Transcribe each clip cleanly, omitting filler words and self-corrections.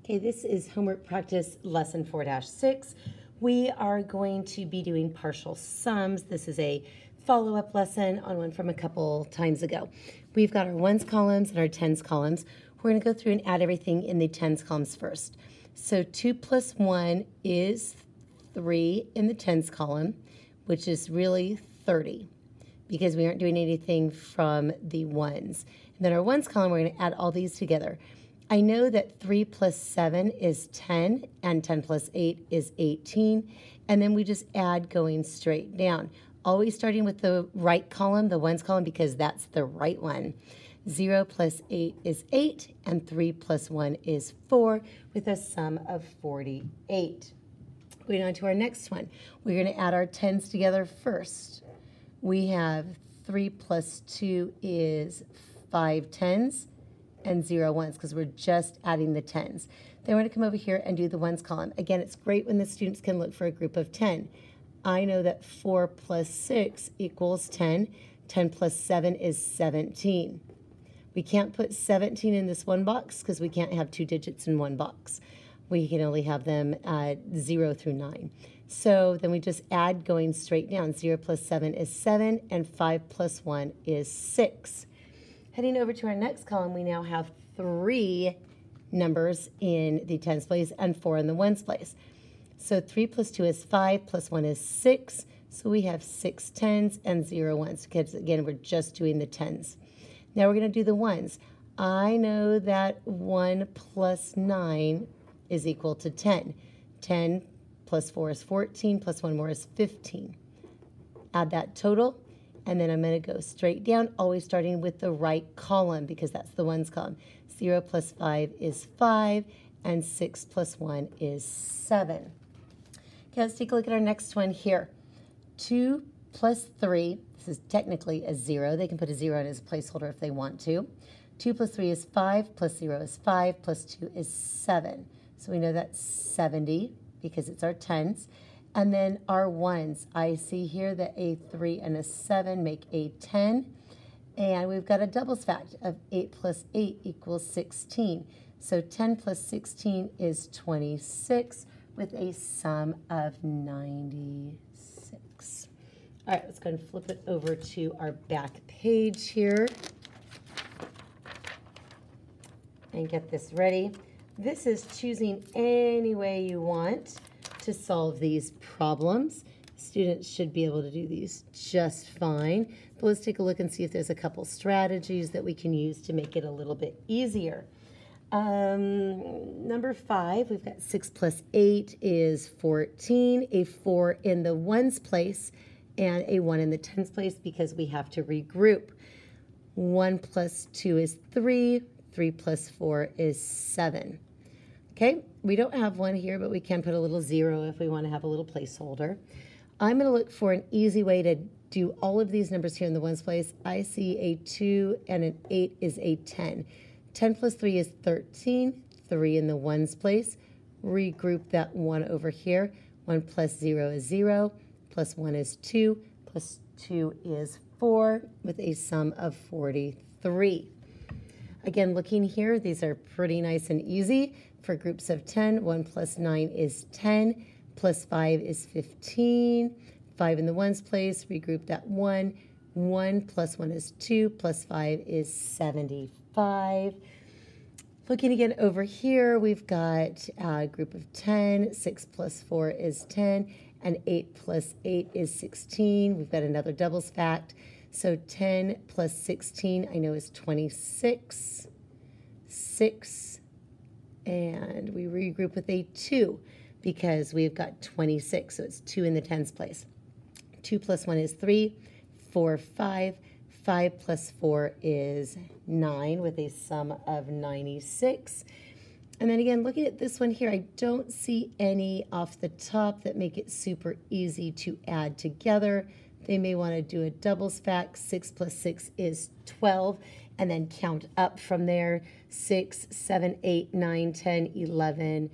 Okay, this is homework practice lesson 4-6. We are going to be doing partial sums. This is a follow-up lesson on one from a couple times ago. We've got our ones columns and our tens columns. We're going to go through and add everything in the tens columns first. So 2 plus 1 is 3 in the tens column, which is really 30 because we aren't doing anything from the ones. And then our ones column, we're going to add all these together. I know that 3 plus 7 is 10, and 10 plus 8 is 18, and then we just add going straight down. Always starting with the right column, the ones column, because that's the right one. 0 plus 8 is 8, and 3 plus 1 is 4, with a sum of 48. Going on to our next one. We're going to add our tens together first. We have 3 plus 2 is 5 tens, and 0 ones, because we're just adding the tens. Then we're going to come over here and do the ones column. Again, it's great when the students can look for a group of 10. I know that 4 plus 6 equals 10. 10 plus 7 is 17. We can't put 17 in this one box because we can't have two digits in one box. We can only have them 0 through 9. So then we just add going straight down. 0 plus 7 is 7, and 5 plus 1 is 6. Heading over to our next column, we now have 3 numbers in the tens place and 4 in the ones place. So 3 plus 2 is 5, plus 1 is 6. So we have 6 tens and 0 ones, because again, we're just doing the tens. Now we're going to do the ones. I know that 1 plus 9 is equal to 10. 10 plus 4 is 14, plus 1 more is 15. Add that total. And then I'm going to go straight down, always starting with the right column because that's the ones column. 0 plus 5 is 5, and 6 plus 1 is 7. Okay, let's take a look at our next one here. 2 plus 3, this is technically a 0. They can put a 0 in as a placeholder if they want to. 2 plus 3 is 5, plus 0 is 5, plus 2 is 7. So we know that's 70 because it's our tens. And then our ones, I see here that a 3 and a 7 make a 10. And we've got a doubles fact of 8 plus 8 equals 16. So 10 plus 16 is 26 with a sum of 96. All right, let's go and flip it over to our back page here and get this ready. This is choosing any way you want to solve these problems. Students should be able to do these just fine. But let's take a look and see if there's a couple strategies that we can use to make it a little bit easier. Number 5, we've got 6 plus 8 is 14, a 4 in the ones place, and a 1 in the tens place because we have to regroup. 1 plus 2 is 3, 3 plus 4 is 7. Okay, we don't have one here, but we can put a little 0 if we want to have a little placeholder. I'm going to look for an easy way to do all of these numbers here in the ones place. I see a 2 and an 8 is a 10. 10 plus 3 is 13, 3 in the ones place. Regroup that 1 over here. 1 plus 0 is 0, plus 1 is 2, plus 2 is 4, with a sum of 43. Again, looking here, these are pretty nice and easy. For groups of 10, 1 plus 9 is 10, plus 5 is 15. 5 in the ones place, regroup that 1. 1 plus 1 is 2, plus 5 is 75. Looking again over here, we've got a group of 10. 6 plus 4 is 10, and 8 plus 8 is 16. We've got another doubles fact. So 10 plus 16, I know, is 26. 6. And we regroup with a 2 because we've got 26, so it's 2 in the tens place. 2 plus 1 is 3, 4, 5. 5 plus 4 is 9 with a sum of 96. And then again, looking at this one here, I don't see any off the top that make it super easy to add together. They may want to do a doubles fact. 6 plus 6 is 12. And then count up from there. 6, 7, 8, 9, 10, 11,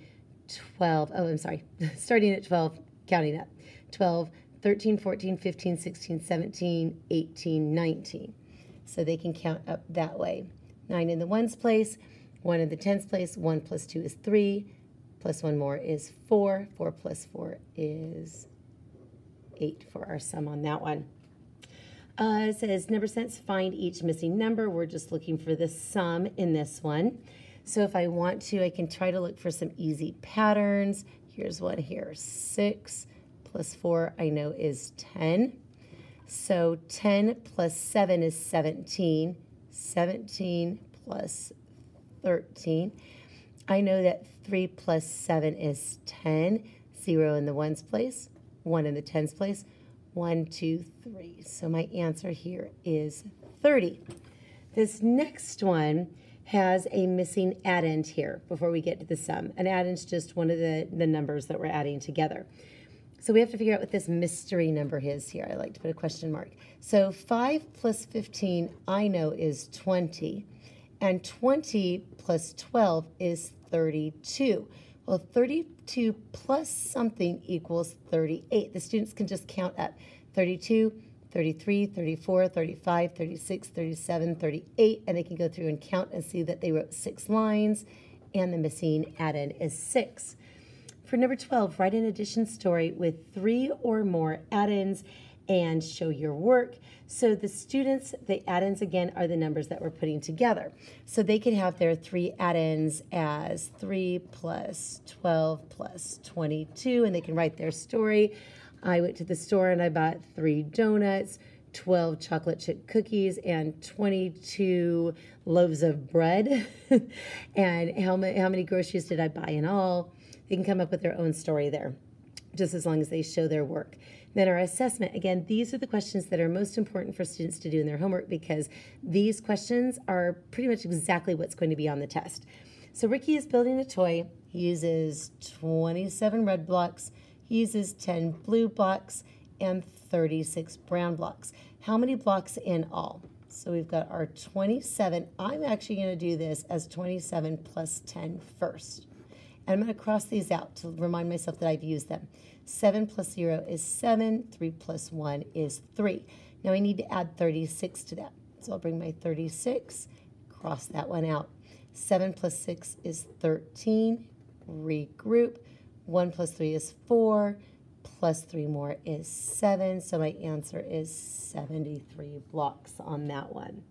12. Oh, I'm sorry. Starting at 12, counting up. 12, 13, 14, 15, 16, 17, 18, 19. So they can count up that way. 9 in the ones place. 1 in the tens place. 1 plus 2 is 3, plus 1 more is 4. 4 plus 4 is 8 for our sum on that one. It says number sense, find each missing number. We're just looking for the sum in this one. So if I want to, I can try to look for some easy patterns. Here's one here. 6 plus 4 I know is 10. So 10 plus 7 is 17. 17 plus 13. I know that 3 plus 7 is 10. 0 in the ones place, 1 in the tens place. 1, 2, 3. So my answer here is 30. This next one has a missing addend here before we get to the sum. An addend is just one of the numbers that we're adding together. So we have to figure out what this mystery number is here. I like to put a question mark. So 5 plus 15 I know is 20. And 20 plus 12 is 32. Well, 32 plus something equals 38. The students can just count up 32, 33, 34, 35, 36, 37, 38, and they can go through and count and see that they wrote 6 lines, and the missing addend is 6. For number 12, write an addition story with 3 or more addends and show your work. So the students, the addends again are the numbers that we're putting together. So they could have their 3 addends as 3 plus 12 plus 22, and they can write their story. I went to the store and I bought 3 donuts, 12 chocolate chip cookies, and 22 loaves of bread. And how many groceries did I buy in all? They can come up with their own story there, just as long as they show their work. Then our assessment, again, these are the questions that are most important for students to do in their homework because these questions are pretty much exactly what's going to be on the test. So Ricky is building a toy. He uses 27 red blocks, he uses 10 blue blocks, and 36 brown blocks. How many blocks in all? So we've got our 27. I'm actually going to do this as 27 plus 10 first. And I'm going to cross these out to remind myself that I've used them. 7 plus 0 is 7. 3 plus 1 is 3. Now I need to add 36 to that. So I'll bring my 36, cross that one out. 7 plus 6 is 13. Regroup. 1 plus 3 is 4. Plus 3 more is 7. So my answer is 73 blocks on that one.